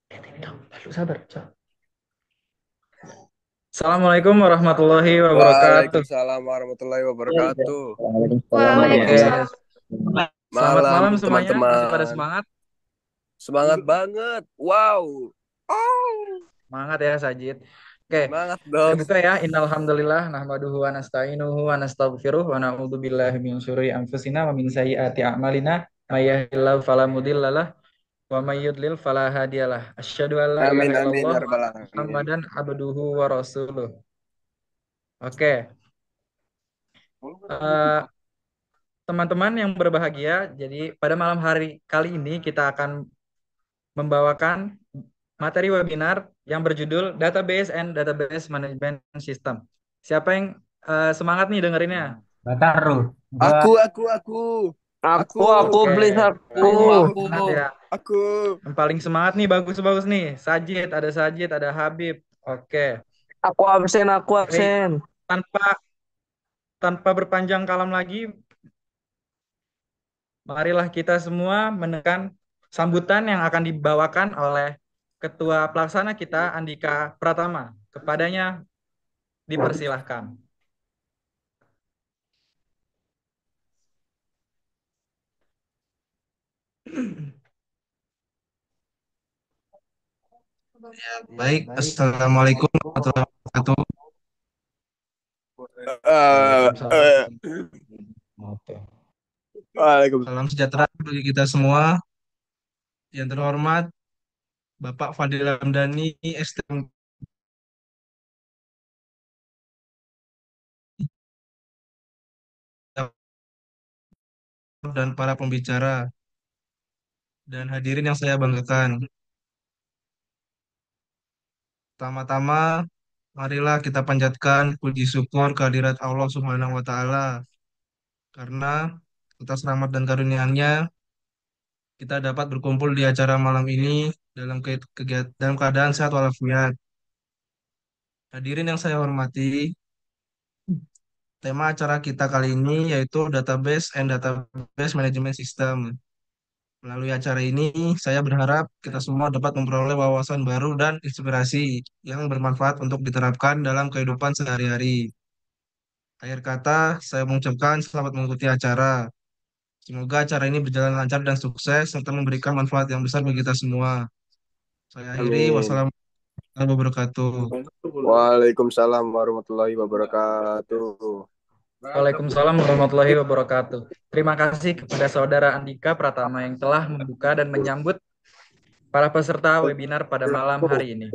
Lalu sabar, Cok. Assalamualaikum warahmatullahi wabarakatuh. Waalaikumsalam warahmatullahi wabarakatuh. Oke, Waalaikumsalam. selamat Malam malam semuanya. Masih pada teman-teman. semangat? Semangat banget. Wow. Oh. Semangat ya, Sajid. Oke, Semangat saya dong. buka ya. Innalhamdulillah nahmaduhu wa nasta'inuhu wa nastaghfiruh wa na'udzu billahi min syururi anfusina wa min sayyiati a'malina. May yahdihillahu fala mudhillalah wa may yudlil fala hadiyalah. Asyhadu an la ilaha Amin amin illallah ya wa rabbal anna alamin. Muhammadan abduhu wa rasuluh. Oke, eh, teman-teman yang berbahagia, jadi pada malam hari kali ini kita akan membawakan materi webinar yang berjudul Database and Database Management System. Siapa yang semangat nih dengerinnya? Taruh. Gua Aku. Aku. aku Oke, please aku. Aku aku. semangat ya. Aku. Yang paling semangat nih, bagus-bagus nih. Sajid, ada Habib. Oke, Aku absen, aku baik. absen. Tanpa tanpa berpanjang kalam lagi, marilah kita semua menekan sambutan yang akan dibawakan oleh Ketua Pelaksana kita, Andika Pratama. Kepadanya dipersilahkan. Baik, assalamualaikum warahmatullahi wabarakatuh. Eh, Waalaikumsalam. eh. Oke. Waalaikumsalam. Salam sejahtera bagi kita semua. Yang terhormat Bapak Fadil Ramdhani, STM dan para pembicara dan hadirin yang saya banggakan. Pertama-tama, marilah kita panjatkan puji syukur kehadirat Allah Subhanahu wa Ta'ala karena atas rahmat dan karunia-Nya kita dapat berkumpul di acara malam ini dalam keadaan sehat walafiat. Hadirin yang saya hormati, tema acara kita kali ini yaitu Database and Database Management System. Melalui acara ini, saya berharap kita semua dapat memperoleh wawasan baru dan inspirasi yang bermanfaat untuk diterapkan dalam kehidupan sehari-hari. Akhir kata, saya mengucapkan selamat mengikuti acara. Semoga acara ini berjalan lancar dan sukses serta memberikan manfaat yang besar bagi kita semua. Saya akhiri, Amin. wassalamualaikum warahmatullahi wabarakatuh. Waalaikumsalam warahmatullahi wabarakatuh. Waalaikumsalam warahmatullahi wabarakatuh. Terima kasih kepada Saudara Andika Pratama yang telah membuka dan menyambut para peserta webinar pada malam hari ini.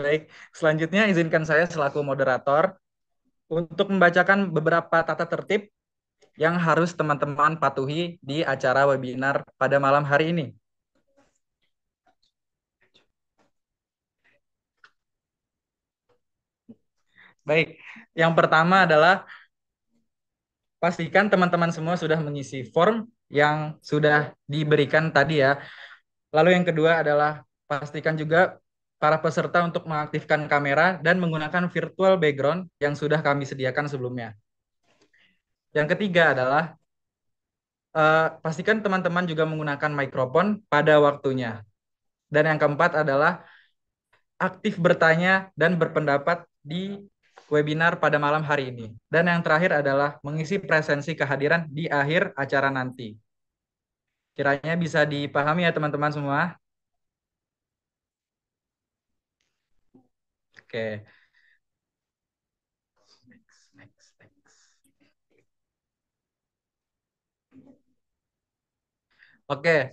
Baik, selanjutnya izinkan saya selaku moderator untuk membacakan beberapa tata tertib yang harus teman-teman patuhi di acara webinar pada malam hari ini. Baik, yang pertama adalah pastikan teman-teman semua sudah mengisi form yang sudah diberikan tadi ya. Lalu yang kedua adalah pastikan juga para peserta untuk mengaktifkan kamera dan menggunakan virtual background yang sudah kami sediakan sebelumnya. Yang ketiga adalah pastikan teman-teman juga menggunakan mikrofon pada waktunya. Dan yang keempat adalah aktif bertanya dan berpendapat di webinar pada malam hari ini. Dan yang terakhir adalah mengisi presensi kehadiran di akhir acara nanti. Kiranya bisa dipahami ya teman-teman semua. Oke. Next. Oke.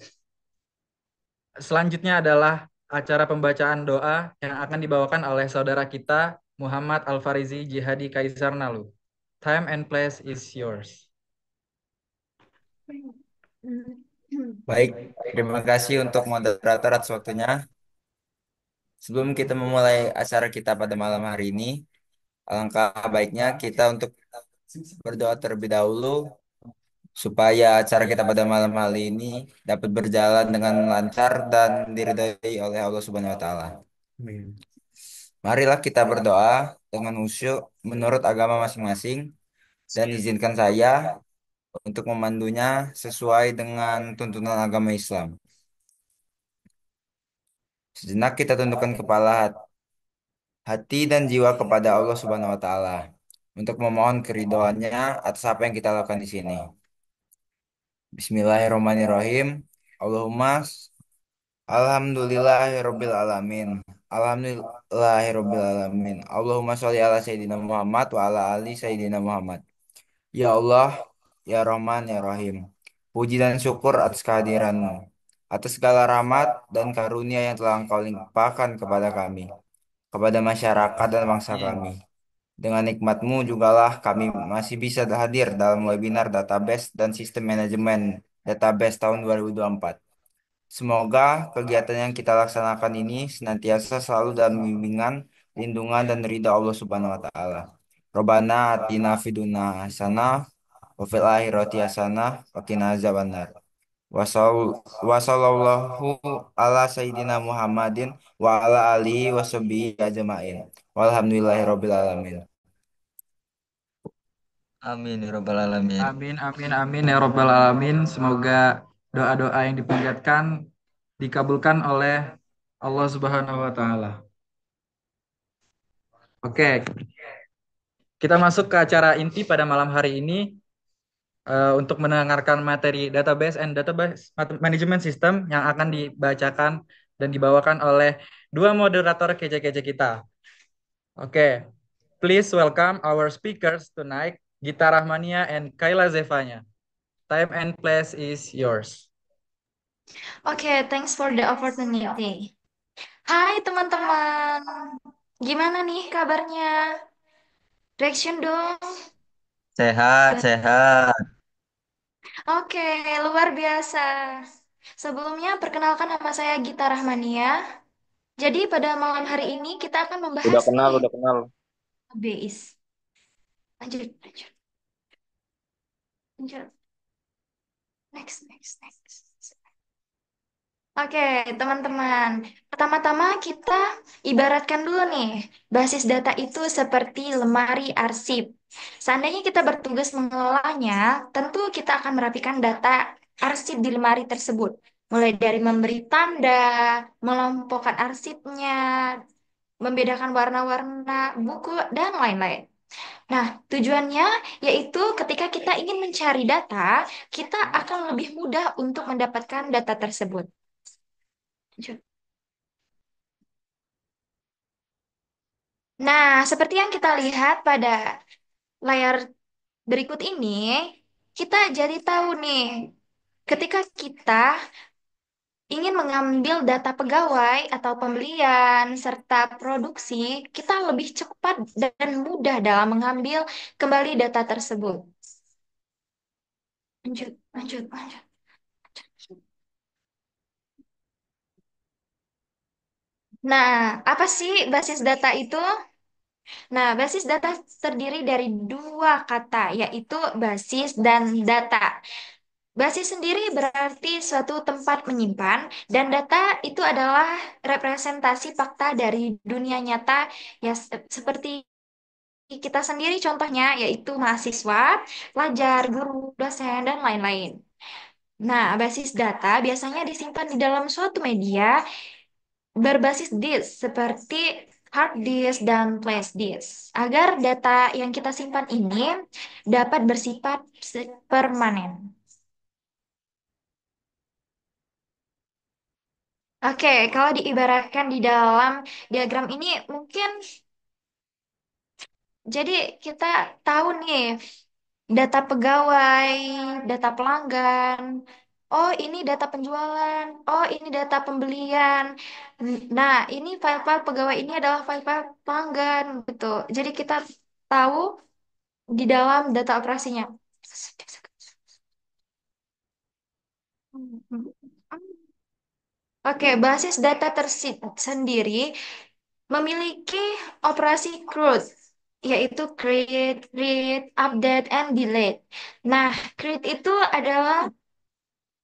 Selanjutnya adalah acara pembacaan doa yang akan dibawakan oleh saudara kita Muhammad Al-Farizi Jihadi Kaisar Nalu. Time and place is yours. Baik, terima kasih untuk moderator atas waktunya. Sebelum kita memulai acara kita pada malam hari ini, alangkah baiknya kita untuk berdoa terlebih dahulu supaya acara kita pada malam hari ini dapat berjalan dengan lancar dan diridhai oleh Allah Subhanahu wa taala. Marilah kita berdoa dengan khusyuk menurut agama masing-masing dan izinkan saya untuk memandunya sesuai dengan tuntunan agama Islam. Sejenak kita tundukkan kepala hati dan jiwa kepada Allah Subhanahu wa taala untuk memohon keridhoannya atas apa yang kita lakukan di sini. Bismillahirrahmanirrahim. Allahumma alhamdulillahirabbil alamin. Alhamdulillahirabbil alamin. Allahumma sholli ala sayyidina Muhammad wa ala ali sayyidina Muhammad. Ya Allah, ya Rahman, ya Rahim. Puji dan syukur atas kehadiranmu, atas segala rahmat dan karunia yang telah Engkau limpahkan kepada kami, kepada masyarakat dan bangsa kami. Dengan nikmatmu jugalah kami masih bisa hadir dalam webinar database dan sistem manajemen database tahun 2024. Semoga kegiatan yang kita laksanakan ini senantiasa selalu dalam bimbingan, lindungan, dan ridha Allah Subhanahu wa Ta'ala. Robbana atina fiduna hasanah wa fil akhirati hasanah wa qina azabannar. Wassallallahu ala sayyidina Muhammadin wa ala alihi wa sahbihi ajma'in. Walhamdulillahirabbil alamin. Amin ya rabbal alamin. Amin, amin, amin ya Robbal Alamin. Semoga doa-doa yang dipanjatkan dikabulkan oleh Allah Subhanahu wa Ta'ala. Oke, kita masuk ke acara inti pada malam hari ini untuk mendengarkan materi database and database management system yang akan dibacakan dan dibawakan oleh dua moderator kece-kece kita. Oke, please welcome our speakers tonight, Gita Rahmania and Kayla Zevanya. Time and place is yours. Oke, thanks for the opportunity. Hai teman-teman, gimana nih kabarnya? Reaction dong. Sehat, sehat. Oke, luar biasa. Sebelumnya, perkenalkan nama saya Gita Rahmania. Jadi pada malam hari ini kita akan membahas nih Udah kenal. base. Lanjut, lanjut, lanjut. Next. Oke, teman-teman. Pertama-tama kita ibaratkan dulu nih, basis data itu seperti lemari arsip. Seandainya kita bertugas mengelolanya, tentu kita akan merapikan data arsip di lemari tersebut. Mulai dari memberi tanda, melompokkan arsipnya, membedakan warna-warna buku, dan lain-lain. Nah, tujuannya yaitu ketika kita ingin mencari data, kita akan lebih mudah untuk mendapatkan data tersebut. Nah, seperti yang kita lihat pada layar berikut ini, kita jadi tahu nih, ketika kita ingin mengambil data pegawai atau pembelian serta produksi, kita lebih cepat dan mudah dalam mengambil kembali data tersebut. Lanjut. Nah, apa sih basis data itu? Nah, basis data terdiri dari dua kata, yaitu basis dan data. Basis sendiri berarti suatu tempat menyimpan, dan data itu adalah representasi fakta dari dunia nyata, ya seperti kita sendiri contohnya, yaitu mahasiswa, pelajar, guru, dosen, dan lain-lain. Nah, basis data biasanya disimpan di dalam suatu media berbasis disk seperti hard disk dan flash disk agar data yang kita simpan ini dapat bersifat permanen. Oke, kalau diibaratkan di dalam diagram ini mungkin jadi kita tahu nih data pegawai, data pelanggan, Oh, ini data penjualan. Oh, ini data pembelian. Nah, ini file-file pegawai ini adalah file-file pelanggan, gitu. Jadi kita tahu di dalam data operasinya. Oke, basis data tersendiri memiliki operasi CRUD, yaitu create, read, update, and delete. Nah, create itu adalah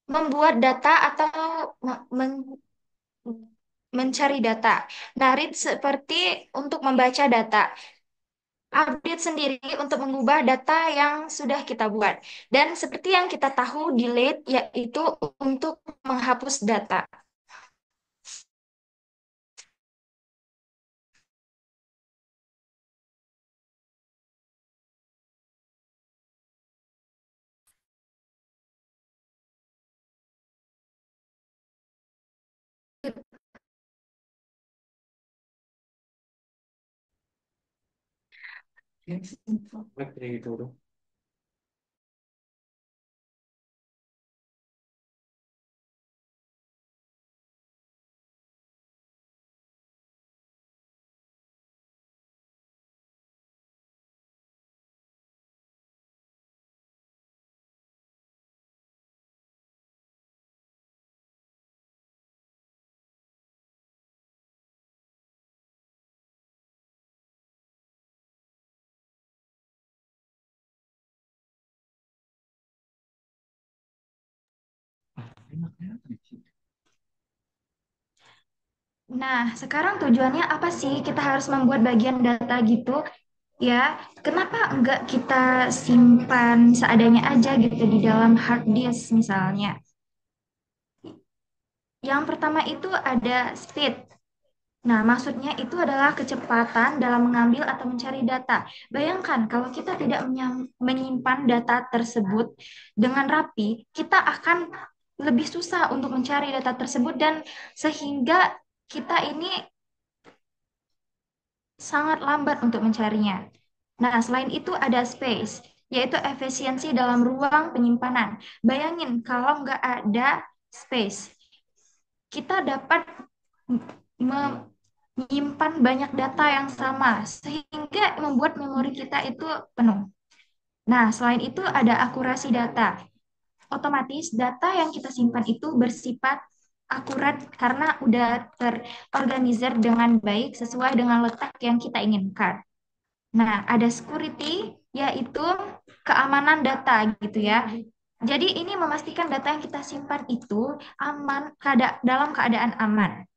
membuat data atau mencari data. Nah, read seperti untuk membaca data. Update sendiri untuk mengubah data yang sudah kita buat. Dan seperti yang kita tahu, delete yaitu untuk menghapus data. Nah, sekarang tujuannya apa sih kita harus membuat bagian data gitu? Ya, kenapa enggak kita simpan seadanya aja gitu di dalam hard disk misalnya? Yang pertama itu ada speed. Nah, maksudnya itu adalah kecepatan dalam mengambil atau mencari data. Bayangkan kalau kita tidak menyimpan data tersebut dengan rapi, kita akan lebih susah untuk mencari data tersebut dan sehingga kita ini sangat lambat untuk mencarinya. Nah, selain itu ada space, yaitu efisiensi dalam ruang penyimpanan. Bayangin kalau nggak ada space, kita dapat menyimpan banyak data yang sama, sehingga membuat memori kita itu penuh. Nah, selain itu ada akurasi data. Otomatis data yang kita simpan itu bersifat akurat karena udah terorganisir dengan baik sesuai dengan letak yang kita inginkan. Nah, ada security, yaitu keamanan data gitu ya. Jadi ini memastikan data yang kita simpan itu aman, dalam keadaan aman.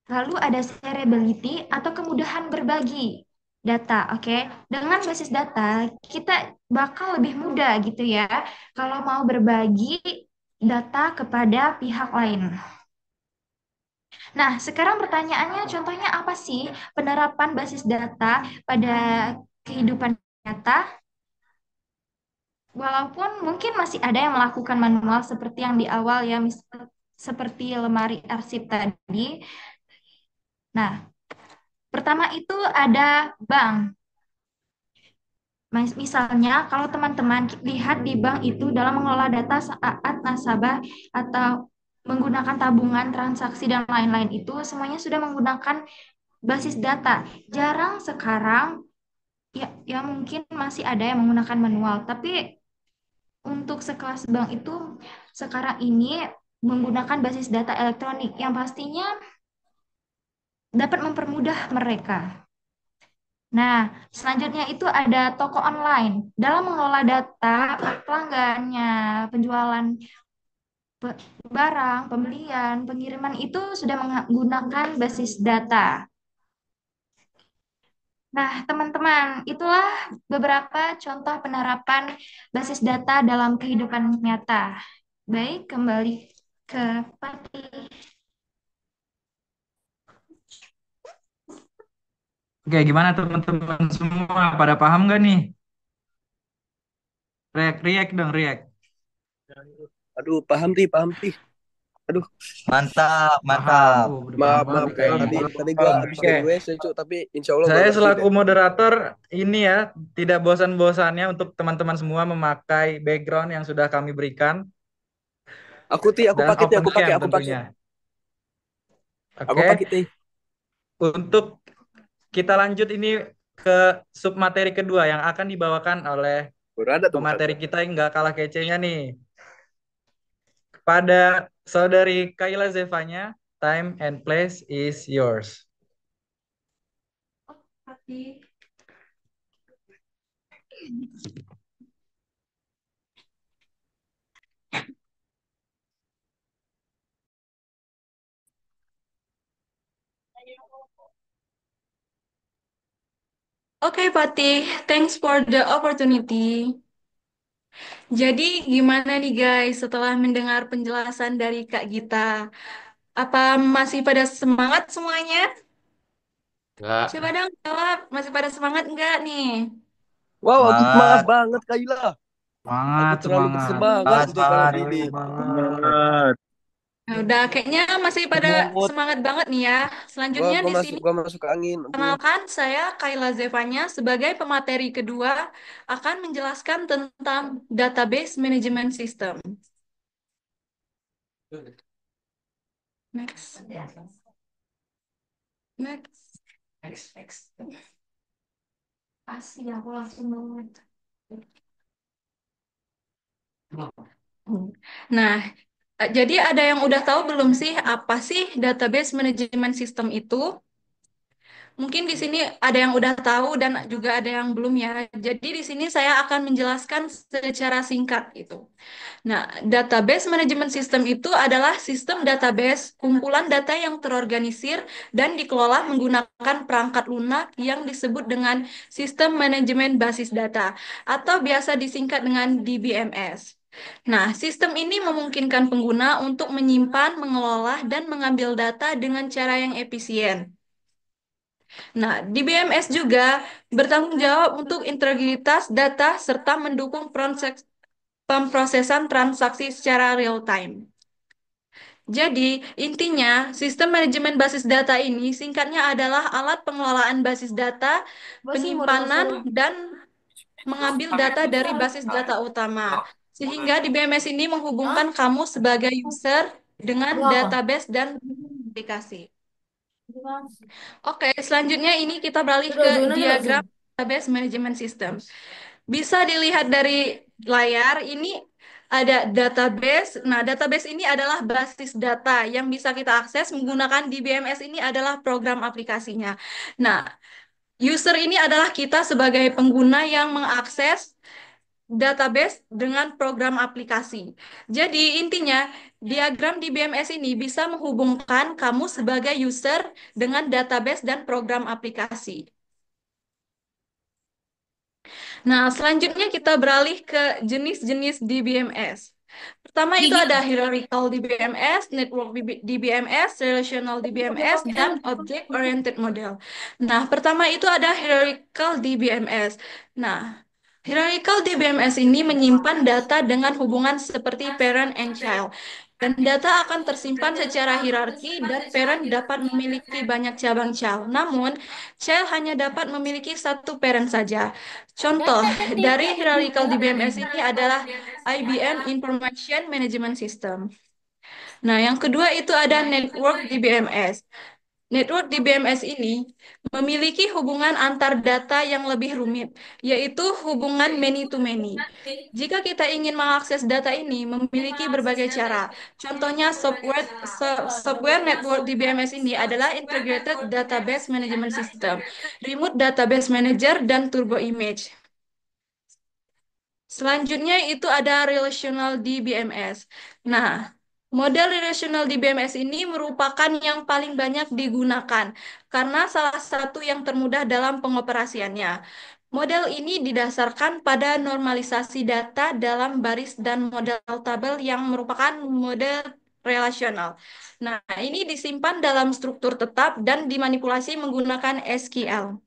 Lalu ada shareability atau kemudahan berbagi data, oke? Dengan basis data, kita bakal lebih mudah gitu ya kalau mau berbagi data kepada pihak lain. Nah, sekarang pertanyaannya, contohnya apa sih penerapan basis data pada kehidupan nyata? Walaupun mungkin masih ada yang melakukan manual seperti yang di awal ya, seperti lemari arsip tadi. Nah, pertama itu ada bank. Misalnya, kalau teman-teman lihat di bank itu dalam mengelola data saat nasabah atau menggunakan tabungan, transaksi, dan lain-lain itu semuanya sudah menggunakan basis data. Jarang sekarang, ya mungkin masih ada yang menggunakan manual, tapi untuk sekelas bank itu sekarang ini menggunakan basis data elektronik yang pastinya dapat mempermudah mereka. Nah, selanjutnya itu ada toko online. Dalam mengelola data pelanggannya, penjualan barang, pembelian, pengiriman itu sudah menggunakan basis data. Nah, teman-teman, itulah beberapa contoh penerapan basis data dalam kehidupan nyata. Baik, kembali ke Patih. Oke, gimana teman-teman semua? Pada paham nggak nih? React dong, react. Aduh, paham ti, paham ti. Aduh, Mantap, Paham. mantap. Oh, udah paham maaf, banget maaf. nih kayaknya. Tadi gua habis Oke, dari WC, Cuk, tapi insya Allah gua saya ngerti selaku deh. moderator ini ya tidak bosan-bosannya untuk teman-teman semua memakai background yang sudah kami berikan. Aku dan pakai Ti, open camp aku pakai. tentunya. Aku Oke, pakai Ti. untuk kita lanjut ini ke sub materi kedua yang akan dibawakan oleh Baru ada tuh makan. pemateri kita yang nggak kalah kecenya nih. Pada saudari Kayla Zevanya, time and place is yours. Oke, Fatih. Thanks for the opportunity. Jadi, gimana nih guys setelah mendengar penjelasan dari Kak Gita? Apa masih pada semangat semuanya? Coba Enggak. dong jawab, masih pada semangat nggak nih? Wow, aku semangat Semangat, banget Kayla. Aku semangat, terlalu semangat. bersemangat Semangat, untuk semangat, malam Dewi, ini. semangat. Semangat. Nah, udah kayaknya masih pada Mood. semangat banget nih ya. Selanjutnya di sini Gua masuk angin. Aduh. kenalkan saya Kayla Zevanya sebagai pemateri kedua akan menjelaskan tentang database management system. Next. Next. Pasti aku langsung banget. Nah, jadi ada yang udah tahu belum sih apa sih database management system itu? Mungkin di sini ada yang udah tahu dan juga ada yang belum ya. Jadi di sini saya akan menjelaskan secara singkat itu. Nah, database management system itu adalah sistem database kumpulan data yang terorganisir dan dikelola menggunakan perangkat lunak yang disebut dengan sistem manajemen basis data atau biasa disingkat dengan DBMS. Nah, sistem ini memungkinkan pengguna untuk menyimpan, mengelola, dan mengambil data dengan cara yang efisien. Nah, DBMS juga bertanggung jawab untuk integritas data serta mendukung pemrosesan transaksi secara real time. Jadi, intinya, sistem manajemen basis data ini singkatnya adalah alat pengelolaan basis data, penyimpanan, dan mengambil data dari basis data utama. Sehingga DBMS ini menghubungkan kamu sebagai user dengan database dan aplikasi. Oke, selanjutnya ini kita beralih ke diagram database management system. Bisa dilihat dari layar, ini ada database. Nah, database ini adalah basis data yang bisa kita akses menggunakan DBMS ini adalah program aplikasinya. Nah, user ini adalah kita sebagai pengguna yang mengakses database dengan program aplikasi. Jadi intinya diagram di BMS ini bisa menghubungkan kamu sebagai user dengan database dan program aplikasi. Nah, selanjutnya kita beralih ke jenis-jenis DBMS. Pertama itu ada hierarchical DBMS, network DBMS, relational DBMS, dan object oriented model. Nah, pertama itu ada hierarchical DBMS. Nah, hierarchical DBMS ini menyimpan data dengan hubungan seperti parent and child. Dan data akan tersimpan secara hierarki dan parent dapat memiliki banyak cabang child. Namun, child hanya dapat memiliki satu parent saja. Contoh dari hierarchical DBMS ini adalah IBM Information Management System. Nah, yang kedua itu ada Network DBMS. Network DBMS ini memiliki hubungan antar data yang lebih rumit, yaitu hubungan many-to-many. Jika kita ingin mengakses data ini, memiliki berbagai cara. Contohnya, software network DBMS ini adalah Integrated Database Management System, Remote Database Manager, dan Turbo Image. Selanjutnya itu ada relational DBMS. Nah, model relational DBMS ini merupakan yang paling banyak digunakan karena salah satu yang termudah dalam pengoperasiannya. Model ini didasarkan pada normalisasi data dalam baris dan model tabel yang merupakan model relasional. Nah, ini disimpan dalam struktur tetap dan dimanipulasi menggunakan SQL.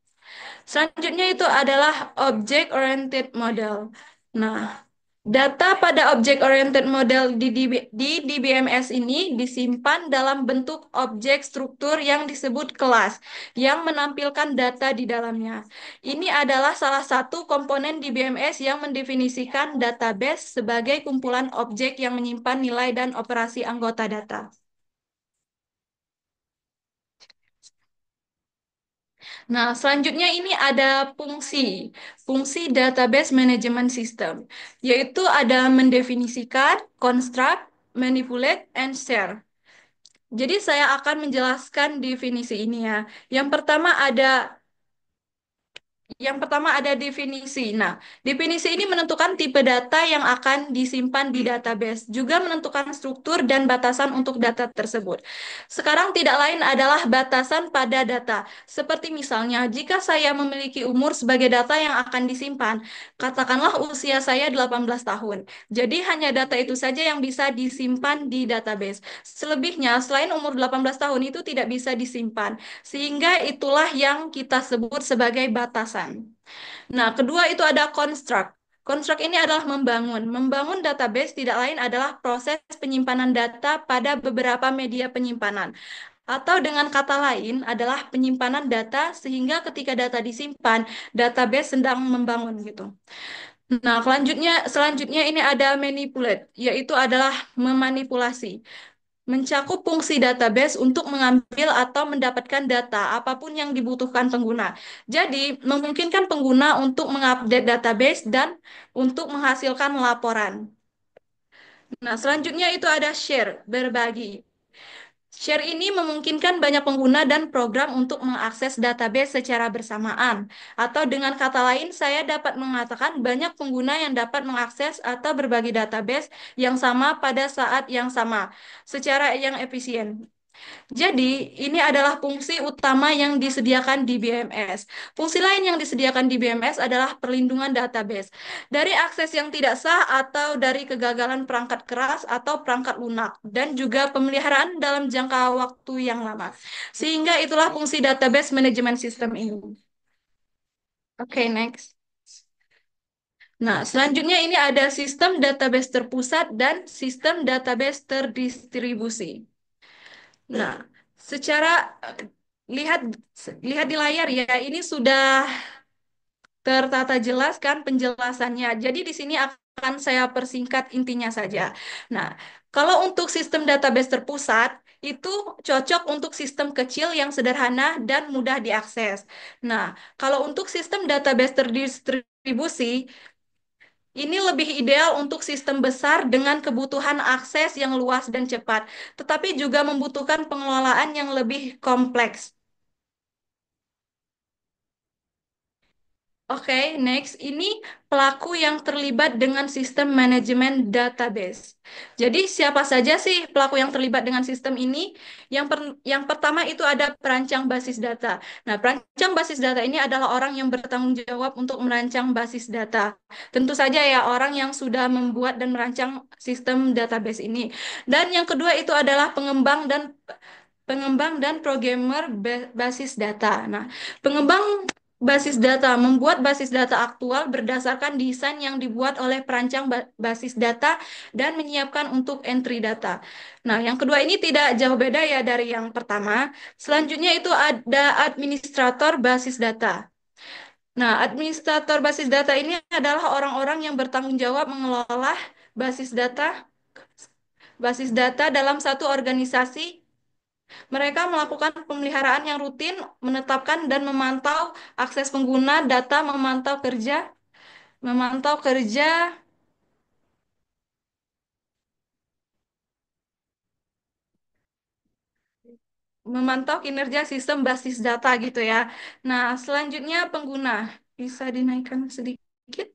Selanjutnya itu adalah object oriented model. Nah, Data pada Object-Oriented Model di DBMS ini disimpan dalam bentuk objek struktur yang disebut kelas, yang menampilkan data di dalamnya. Ini adalah salah satu komponen DBMS yang mendefinisikan database sebagai kumpulan objek yang menyimpan nilai dan operasi anggota data. Nah, selanjutnya ini ada fungsi database management system, yaitu ada mendefinisikan, construct, manipulate, and share. Jadi saya akan menjelaskan definisi ini ya. Yang pertama ada yang pertama ada definisi. Nah, definisi ini menentukan tipe data yang akan disimpan di database, juga menentukan struktur dan batasan untuk data tersebut. Sekarang tidak lain adalah batasan pada data. Seperti misalnya, jika saya memiliki umur sebagai data yang akan disimpan, katakanlah usia saya 18 tahun. Jadi hanya data itu saja yang bisa disimpan di database. Selebihnya, selain umur 18 tahun itu tidak bisa disimpan. Sehingga itulah yang kita sebut sebagai batasan. Nah, kedua itu ada construct. Construct ini adalah membangun. Membangun database tidak lain adalah proses penyimpanan data pada beberapa media penyimpanan. Atau dengan kata lain adalah penyimpanan data sehingga ketika data disimpan, database sedang membangun gitu. Nah, selanjutnya ini ada manipulate, yaitu adalah memanipulasi, mencakup fungsi database untuk mengambil atau mendapatkan data apapun yang dibutuhkan pengguna. Jadi, memungkinkan pengguna untuk mengupdate database dan untuk menghasilkan laporan. Nah, selanjutnya itu ada share, berbagi. Share ini memungkinkan banyak pengguna dan program untuk mengakses database secara bersamaan. Atau dengan kata lain, saya dapat mengatakan banyak pengguna yang dapat mengakses atau berbagi database yang sama pada saat yang sama, secara yang efisien. Jadi, ini adalah fungsi utama yang disediakan di BMS. Fungsi lain yang disediakan di BMS adalah perlindungan database. Dari akses yang tidak sah atau dari kegagalan perangkat keras atau perangkat lunak. Dan juga pemeliharaan dalam jangka waktu yang lama. Sehingga itulah fungsi database management system ini. Oke, next. Nah, selanjutnya ini ada sistem database terpusat dan sistem database terdistribusi. Nah, secara lihat lihat di layar ya, ini sudah tertata jelas kan penjelasannya. Jadi di sini akan saya persingkat intinya saja. Nah, kalau untuk sistem database terpusat itu cocok untuk sistem kecil yang sederhana dan mudah diakses. Nah, kalau untuk sistem database terdistribusi ini lebih ideal untuk sistem besar dengan kebutuhan akses yang luas dan cepat, tetapi juga membutuhkan pengelolaan yang lebih kompleks. Oke, next. Ini pelaku yang terlibat dengan sistem manajemen database. Jadi, siapa saja sih pelaku yang terlibat dengan sistem ini? Yang pertama itu ada perancang basis data. Nah, perancang basis data ini adalah orang yang bertanggung jawab untuk merancang basis data. Tentu saja ya, orang yang sudah membuat dan merancang sistem database ini. Dan yang kedua itu adalah pengembang dan programmer basis data. Nah, pengembang basis data membuat basis data aktual berdasarkan desain yang dibuat oleh perancang basis data dan menyiapkan untuk entry data. Nah, yang kedua ini tidak jauh beda ya dari yang pertama. Selanjutnya itu ada administrator basis data. Nah, administrator basis data ini adalah orang-orang yang bertanggung jawab mengelola basis data basis data dalam satu organisasi. Mereka melakukan pemeliharaan yang rutin, menetapkan dan memantau akses pengguna, data, memantau kerja, memantau kinerja sistem basis data gitu ya. Nah, selanjutnya pengguna. Bisa dinaikkan sedikit.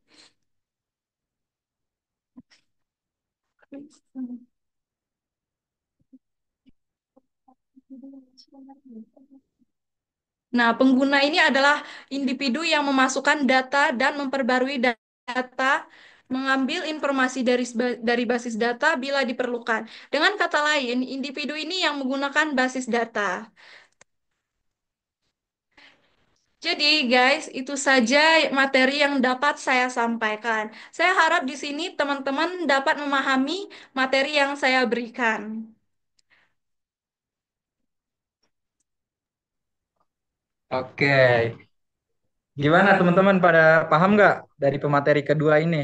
Nah, pengguna ini adalah individu yang memasukkan data dan memperbarui data, mengambil informasi dari basis data bila diperlukan. Dengan kata lain, individu ini yang menggunakan basis data. Jadi, guys, itu saja materi yang dapat saya sampaikan. Saya harap di sini teman-teman dapat memahami materi yang saya berikan. Oke, gimana teman-teman pada paham nggak dari pemateri kedua ini?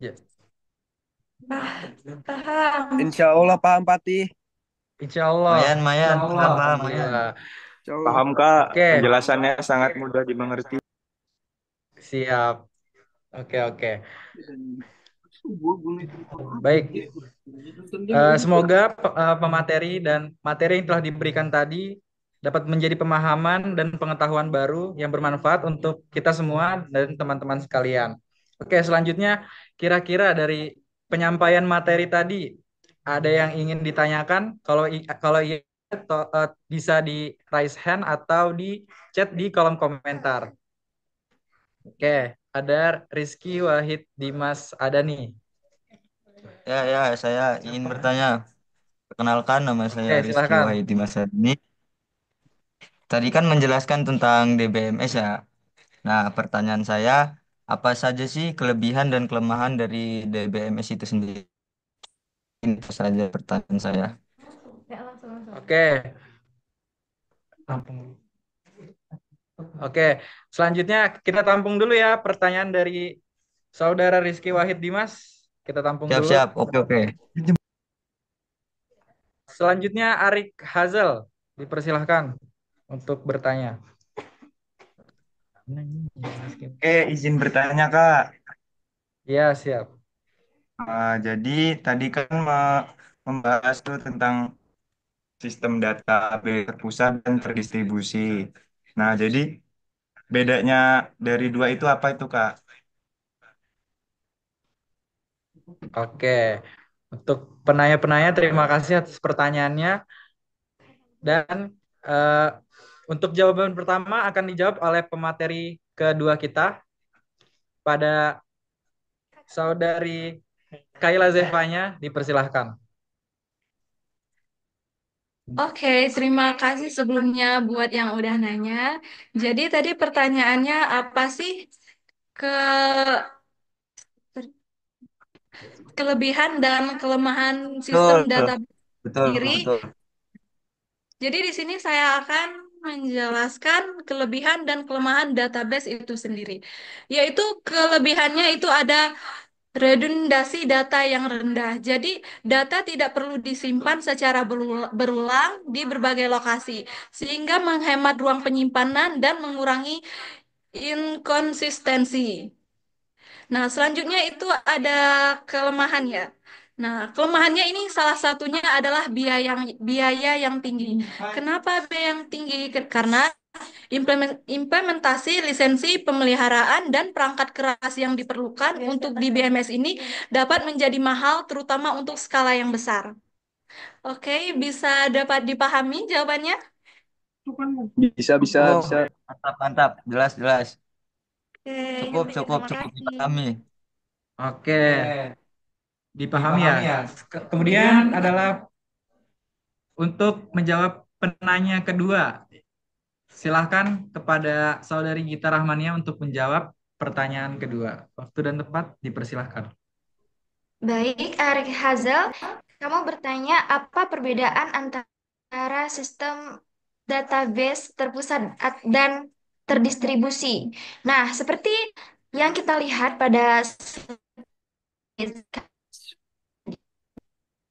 Ya, Ah, paham. Insya Allah paham Patih. insya Allah. Mayan, Insya Mayan, Allah. paham, paham, Mayan. Alhamdulillah. Insya Allah. Paham Kak, Oke, penjelasannya sangat mudah dimengerti. siap. Oke, oke. Baik. Semoga pemateri dan materi yang telah diberikan tadi dapat menjadi pemahaman dan pengetahuan baru yang bermanfaat untuk kita semua dan teman-teman sekalian. Oke, selanjutnya kira-kira dari penyampaian materi tadi ada yang ingin ditanyakan? Kalau iya bisa di raise hand atau di chat di kolom komentar. Oke, ada Rizky, Wahid, Dimas, ada nih. Ya, ya, saya ingin bertanya. Perkenalkan, nama saya Oke, Rizky silahkan. Wahidi Masani. Tadi kan menjelaskan tentang DBMS ya. Nah, pertanyaan saya, apa saja sih kelebihan dan kelemahan dari DBMS itu sendiri? Itu saja pertanyaan saya. Ya, langsung. Oke, tampung. Oke, selanjutnya kita tampung dulu ya pertanyaan dari saudara Rizky Wahid Dimas. Kita tampung Siap, dulu. siap. Oke, oke. Selanjutnya Arik Hazel, dipersilahkan untuk bertanya. Oke, izin bertanya Kak. Ya, siap. Jadi tadi kan membahas tuh tentang sistem database terpusat dan terdistribusi. Nah, jadi bedanya dari dua itu apa itu Kak? Oke, untuk penanya-penanya terima kasih atas pertanyaannya. Dan eh, untuk jawaban pertama akan dijawab oleh pemateri kedua kita pada saudari Kayla Zevanya, dipersilahkan. Oke, terima kasih sebelumnya buat yang udah nanya. Jadi tadi pertanyaannya apa sih ke kelebihan dan kelemahan sistem Betul, database betul, sendiri? betul. Jadi di sini saya akan menjelaskan kelebihan dan kelemahan database itu sendiri. Yaitu kelebihannya itu ada redundasi data yang rendah. Jadi data tidak perlu disimpan secara berulang di berbagai lokasi, sehingga menghemat ruang penyimpanan dan mengurangi inkonsistensi. Nah, selanjutnya itu ada kelemahan ya. Nah, kelemahannya ini salah satunya adalah biaya yang tinggi. Kenapa biaya yang tinggi? Karena implementasi lisensi pemeliharaan dan perangkat keras yang diperlukan untuk di BMS ini dapat menjadi mahal, terutama untuk skala yang besar. Oke, bisa dapat dipahami jawabannya? Bisa, bisa, Oh, bisa. mantap, mantap. Jelas, jelas. Oke, Cukup, cukup, terima cukup kasih. dipahami. Oke, dipahami ya. Kemudian adalah untuk menjawab penanya kedua. Silahkan kepada saudari Gita Rahmania untuk menjawab pertanyaan kedua. Waktu dan tempat dipersilahkan. Baik, Arik Hazel, kamu bertanya apa perbedaan antara sistem database terpusat dan terdistribusi. Nah, seperti yang kita lihat pada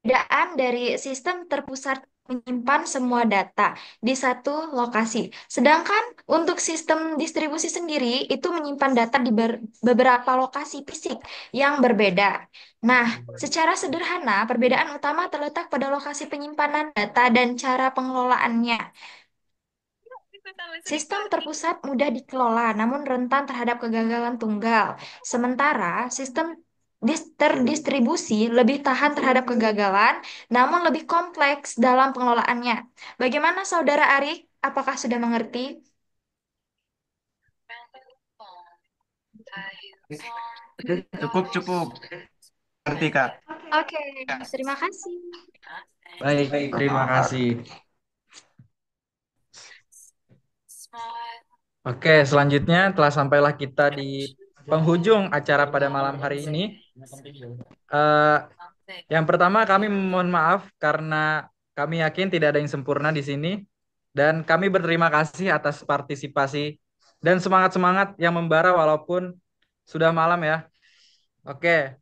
perbedaan dari sistem terpusat menyimpan semua data di satu lokasi. Sedangkan untuk sistem distribusi sendiri itu menyimpan data di beberapa lokasi fisik yang berbeda. Nah, secara sederhana, perbedaan utama terletak pada lokasi penyimpanan data dan cara pengelolaannya. Sistem terpusat mudah dikelola, namun rentan terhadap kegagalan tunggal. Sementara sistem terdistribusi lebih tahan terhadap kegagalan, namun lebih kompleks dalam pengelolaannya. Bagaimana Saudara Arik? Apakah sudah mengerti? Cukup, cukup. Ngerti Kak. Oke, terima kasih. Baik, terima kasih. Oke, selanjutnya telah sampailah kita di penghujung acara pada malam hari ini. Eh, yang pertama kami mohon maaf karena kami yakin tidak ada yang sempurna di sini dan kami berterima kasih atas partisipasi dan semangat-semangat yang membara walaupun sudah malam ya. Oke,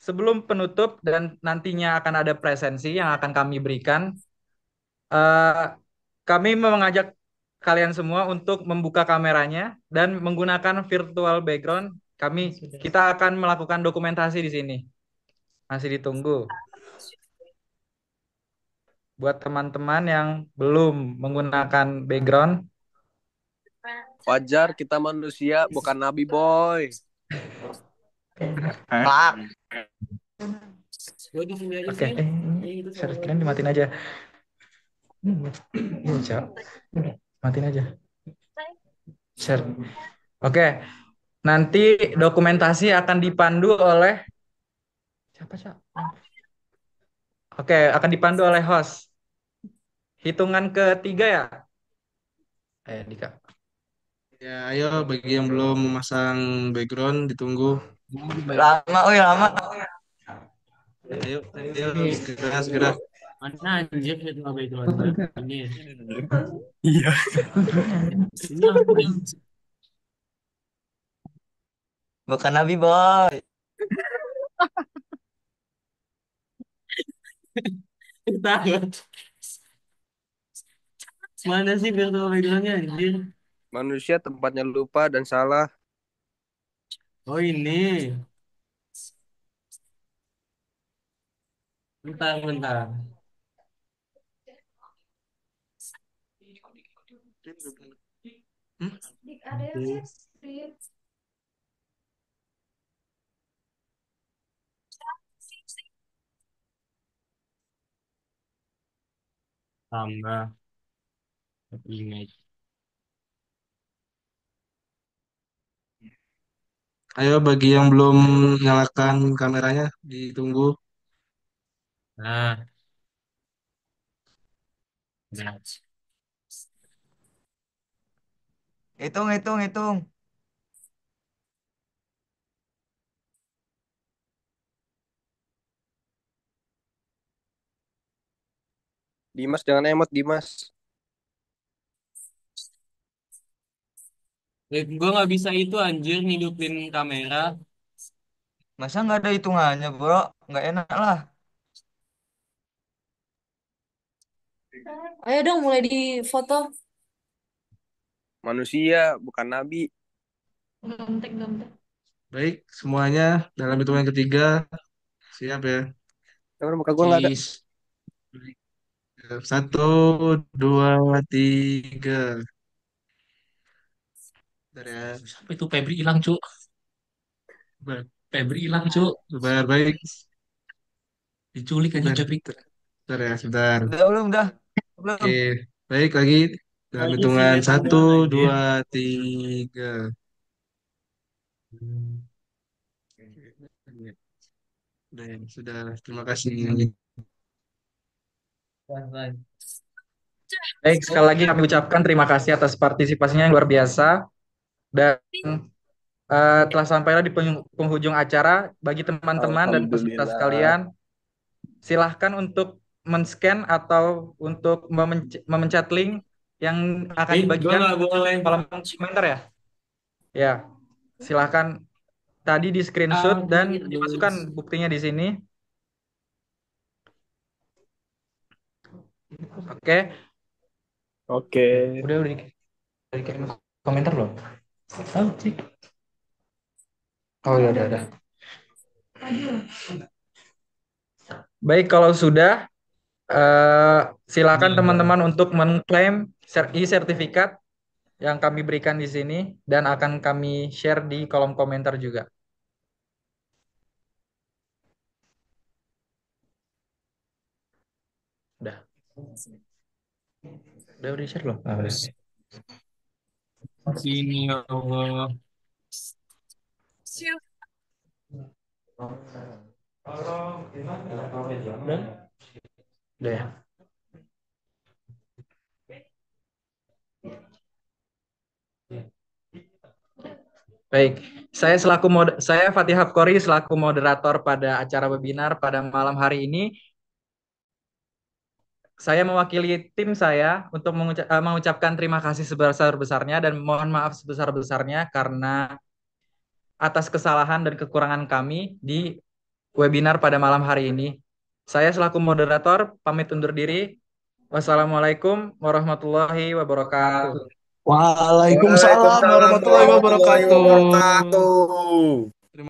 sebelum penutup dan nantinya akan ada presensi yang akan kami berikan, eh, kami mengajak kalian semua untuk membuka kameranya dan menggunakan virtual background. Kita akan melakukan dokumentasi di sini. Masih ditunggu. Buat teman-teman yang belum menggunakan background, Wajar, kita manusia, bukan nabi, boy. Pak. oke. Ini share screen dimatiin aja. Ini Cak. Matiin aja. Share. Oke. Nanti dokumentasi akan dipandu oleh siapa, Cak? Oke, akan dipandu oleh host. Hitungan ketiga ya? Dika. Ya, ayo bagi yang belum memasang background ditunggu. Lama, lama. Ayo, ayo segera segera. Mana anjir itu backgroundnya? Ini. Iya. Ini aku yang Bukan Nabi Boy. takut. Mana sih virtual backgroundnya anjir? Manusia tempatnya lupa dan salah. Oh ini. Bentar, bentar. Oke. Tambah image. Ayo bagi yang belum nyalakan kameranya ditunggu. Nah, nah. Hitung, hitung, hitung. Dimas, jangan emot, Dimas. Gue nggak bisa itu anjir ngidupin kamera. Masa nggak ada hitungannya, bro? Nggak enak lah. Ayo dong mulai di foto. Manusia, bukan nabi. Gomtek, gomtek. Baik, semuanya dalam hitungan ketiga. Siap ya. Tapi muka gue nggak ada. Cheese. Satu, dua, tiga. Bentar ya. Sampai itu Febri hilang, Cuk. Febri hilang, Cuk. Sebentar, baik. Diculik aja Sebentar, Febri. sebentar ya, sebentar. Udah, belum, udah. Oke, Belum. baik lagi. Dalam Lagi sih hitungan lihat satu, kamera anjir. dua, tiga. Udah, ya, sudah. Terima kasih. Baik, sekali lagi kami ucapkan terima kasih atas partisipasinya yang luar biasa dan telah sampailah di penghujung acara. Bagi teman-teman dan peserta Alhamdulillah. sekalian, silahkan untuk men-scan atau untuk memencet link yang akan Gue dibagikan nggak boleh. kolom komentar ya. Ya, silahkan tadi di screenshot dan dimasukkan buktinya di sini. Oke, Oke. udah dikirim komentar loh. Oh, cik. Oh ya udah. Baik, kalau sudah silakan teman-teman untuk mengklaim e-sertifikat yang kami berikan di sini dan akan kami share di kolom komentar juga. Udah. Udah di share loh. Ah, udah. Sini ya Allah. Udah ya. Baik, saya Fatih Hapkori selaku moderator pada acara webinar pada malam hari ini. Saya mewakili tim saya untuk mengucapkan terima kasih sebesar-besarnya dan mohon maaf sebesar-besarnya karena atas kesalahan dan kekurangan kami di webinar pada malam hari ini. Saya selaku moderator pamit undur diri. Wassalamualaikum warahmatullahi wabarakatuh. Waalaikumsalam Waalaikumsalam warahmatullahi warahmatullahi wabarakatuh. wabarakatuh.